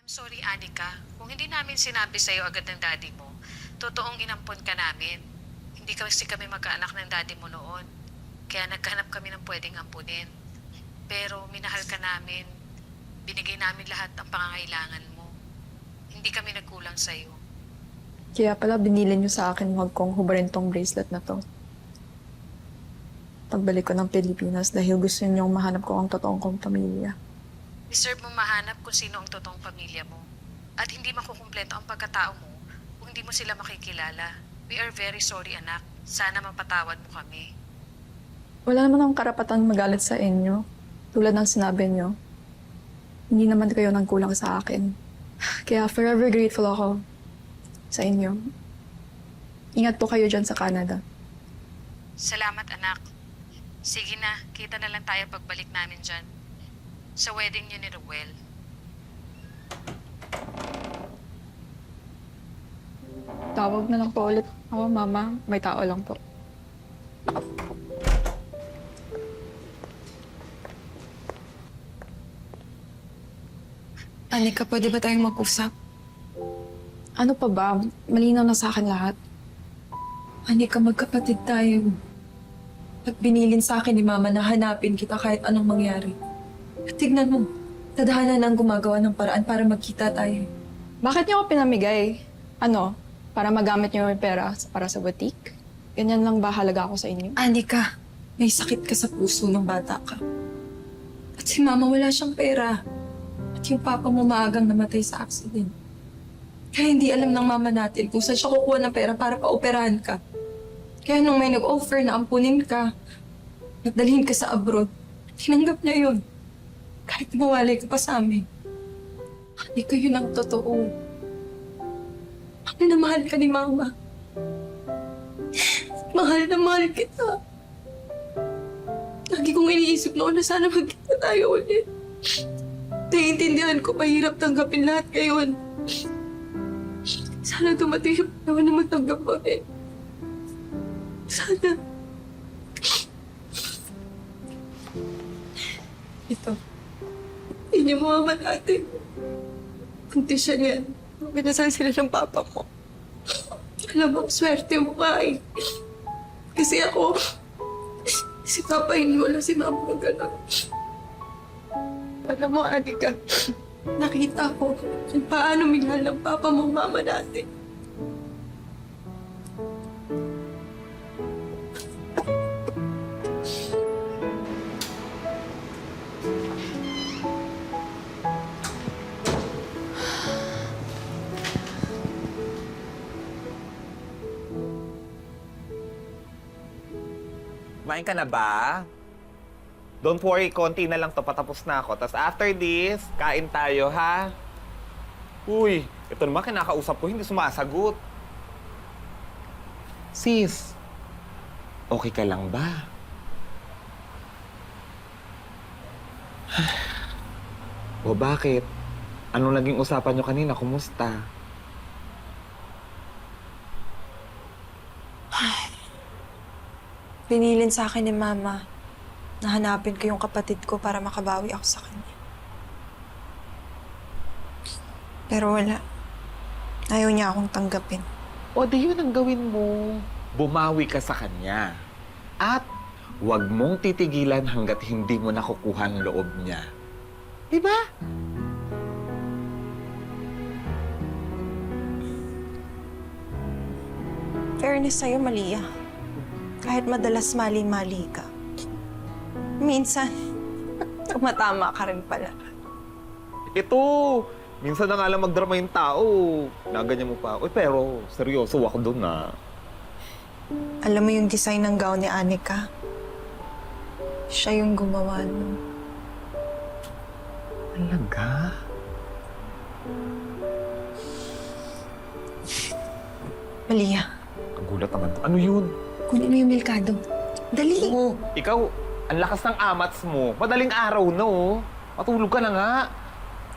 I'm sorry, Anika. Kung hindi namin sinabi sa'yo agad ng daddy mo, totoong inampon ka namin. Hindi kasi kami magkaanak ng daddy mo noon. Kaya naghanap kami ng pwedeng ampunin. Pero minahal ka namin. Binigay namin lahat ang pangangailangan mo. Hindi kami nagkulang sa'yo. Kaya pala binili niyo sa akin huwag kong hubarin tong bracelet na to. Pagbalik ko ng Pilipinas dahil gusto niyong mahanap ko ang totoong kong pamilya. Deserve mong mahanap kung sino ang totoong pamilya mo. At hindi makukumpleto ang pagkatao mo kung hindi mo sila makikilala. We are very sorry, anak. Sana mapatawad mo kami. Wala naman akong karapatan magalit sa inyo. Tulad ng sinabi niyo. Hindi naman kayo nagkulang sa akin. Kaya forever grateful ako sa inyo. Ingat po kayo dyan sa Canada. Salamat, anak. Sige na, kita na lang tayo pagbalik namin dyan. Sa wedding niyo ni Ruel. Tawag na lang po ulit ako, Mama. May tao lang po. Anika, pwede ba tayong mag-usap? Ano pa ba? Malinaw na sa akin lahat. Anika, magkapatid tayo. At binilin sa akin ni Mama na hanapin kita kahit anong mangyari. At tignan mo, tadhana na ang gumagawa ng paraan para magkita tayo. Bakit niyo ako pinamigay? Ano? Para magamit niyo yung pera para sa boutique? Ganyan lang ba halaga ako sa inyo? Anika, may sakit ka sa puso ng bata ka. At si Mama wala siyang pera. At yung papa mo maagang namatay sa accident. Kaya hindi alam ng Mama natin kung saan siya kukuha ng pera para pa-operahan ka. Kaya nung may nag-offer na ampunin ka, at dalhin ka sa abroad, tinanggap niya yun. Kahit mawalay ka pa sa amin. Anika, yun ang totoo. Mahal na mahal ka ni Mama. Mahal na mahal kita. Lagi kong iniisip noon na sana magkita tayo ulit. Naiintindihan ko, mahirap tanggapin lahat ngayon. Sana dumating yung panahon na matanggap kami. Sana. Ito. Hindi mo mama natin. Kunti siya niyan. Pinasal sila ng papa mo. Alam mo, swerte mo ka eh. Kasi ako, si Papa iniwala si Mama ng gano'n. Alam mo, Anika, nakita ko kung paano minahal ng Papa mo Mama natin. Kumain ka na ba? Don't worry, konti na lang to, patapos na ako. Tapos after this, kain tayo, ha? Uy, ito naman kinakausap ko, hindi sumasagot. Sis, okay ka lang ba? O bakit? Ano naging usapan nyo kanina? Kumusta? Pinilin sa akin ni Mama na hanapin ko yung kapatid ko para makabawi ako sa kanya. Pero wala. Ayaw niya akong tanggapin. O di yun ang gawin mo. Bumawi ka sa kanya. At huwag mong titigilan hanggat hindi mo nakukuha ang loob niya. Diba? Fairness sa'yo, Malia. Kahit madalas mali-mali ka. Minsan, tumatama ka rin pala. Ito, minsan na nga lang magdrama yung tao. Naganyan mo pa. Uy, pero seryoso ako doon na. Alam mo yung design ng gown ni Anika? Siya yung gumawa nun. Talaga? Malia, Kagulat naman to. Ano yun? kunin mo yung milkado. Dali! Oo, ikaw, ang lakas ng amats mo. Madaling araw na, oh. Matulog ka na nga.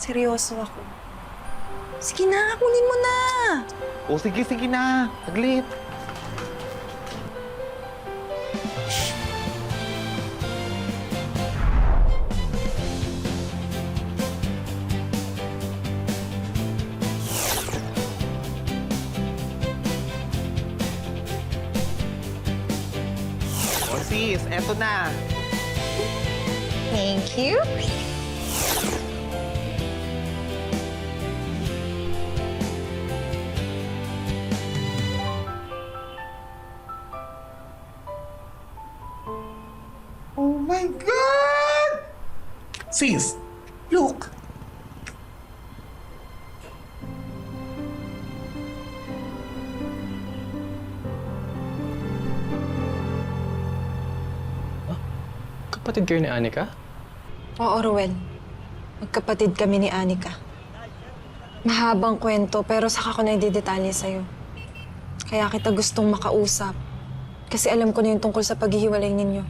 Seryoso ako. Sige na, kunin mo na! O sige, sige na. Saglit. sis. Eto na. Thank you. Oh my God! Sis, look. Kapatid kayo ni Anika? Oo, Ruel. Magkapatid kami ni Anika. Mahabang kwento, pero saka ko na ididetalye sa'yo. Kaya kita gustong makausap. Kasi alam ko na yung tungkol sa paghihiwalay ninyo.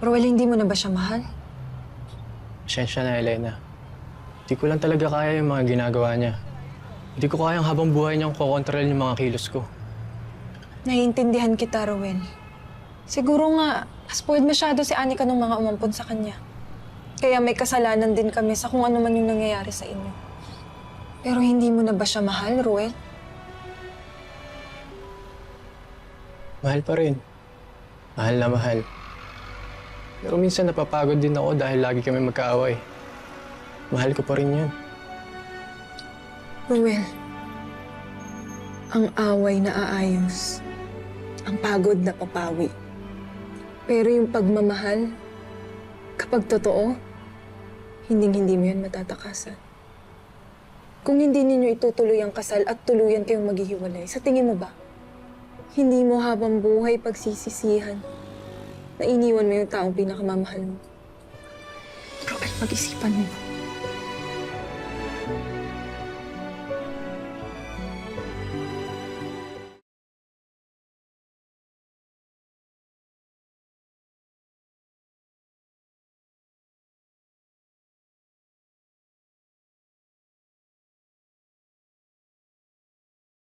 Ruel, hindi mo na ba siya mahal? Pasensya na, Elena. Hindi ko lang talaga kaya yung mga ginagawa niya. Hindi ko kayang habang buhay niyang kokontrol yung mga kilos ko. Naiintindihan kita, Ruel. Siguro nga, spoiled masyado si Anika nung mga umampon sa kanya. Kaya may kasalanan din kami sa kung ano man yung nangyayari sa inyo. Pero hindi mo na ba siya mahal, Ruel? Mahal pa rin. Mahal na mahal. Pero minsan napapagod din ako dahil lagi kami magkaaway. Mahal ko pa rin yun. Ruel, ang away na aayos. Ang pagod na papawi. Pero yung pagmamahal, kapag totoo, hinding-hindi mo yan matatakasan. Kung hindi ninyo itutuloy ang kasal at tuluyan kayong maghihiwalay, sa tingin mo ba, hindi mo habang buhay pagsisisihan na iniwan mo yung taong pinakamamahal mo? Robert, mag-isipan mo.